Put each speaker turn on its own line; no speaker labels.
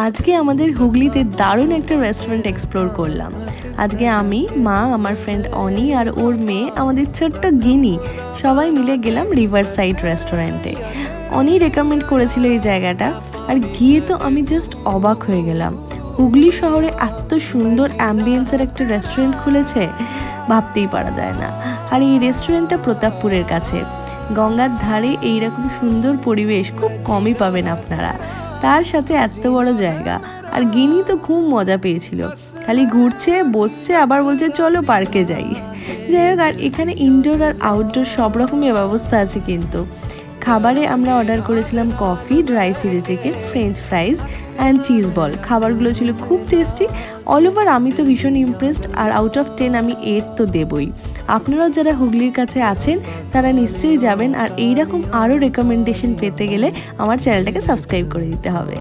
আজকে আমাদের হুগলিতে দারুণ একটা রেস্টুরেন্ট এক্সপ্লোর করলাম। আজকে আমি, মা, আমার ফ্রেন্ড অনি আর ওর মেয়ে, আমাদের ছোট্ট গিনি সবাই মিলে গেলাম রিভার সাইড রেস্টুরেন্টে। অনি রেকমেন্ড করেছিল এই জায়গাটা, আর গিয়ে তো আমি জাস্ট অবাক হয়ে গেলাম। হুগলি শহরে এত সুন্দর অ্যাম্বিয়েন্সের একটা রেস্টুরেন্ট খুলেছে, ভাবতেই পারা যায় না। আর এই রেস্টুরেন্টটা প্রতাপপুরের কাছে, গঙ্গার ধারে এইরকম সুন্দর পরিবেশ খুব কমই পাবেন আপনারা, তার সাথে এত বড় জায়গা। আর গিনি তো খুব মজা পেয়েছিল, খালি ঘুরছে, বসছে, আবার বলছে চলো পার্কে যাই। যাই হোক, আর এখানে ইনডোর আর আউটডোর সব রকমের ব্যবস্থা আছে। কিন্তু খাবারে আমরা অর্ডার করেছিলাম coffee, dry chilli chicken, French fries and cheese ball. খাবারগুলো ছিল খুব টেস্টি। অল ওভার আমি তো ভীষণ ইমপ্রেসড, আর আউট অফ 10 আমি 8 তো দেবই। আপনারাও যারা হুগলির কাছে আছেন তারা নিশ্চয়ই যাবেন, আর এইরকম আরও রেকমেন্ডেশন পেতে গেলে আমার চ্যানেলটাকে সাবস্ক্রাইব করে দিতে হবে।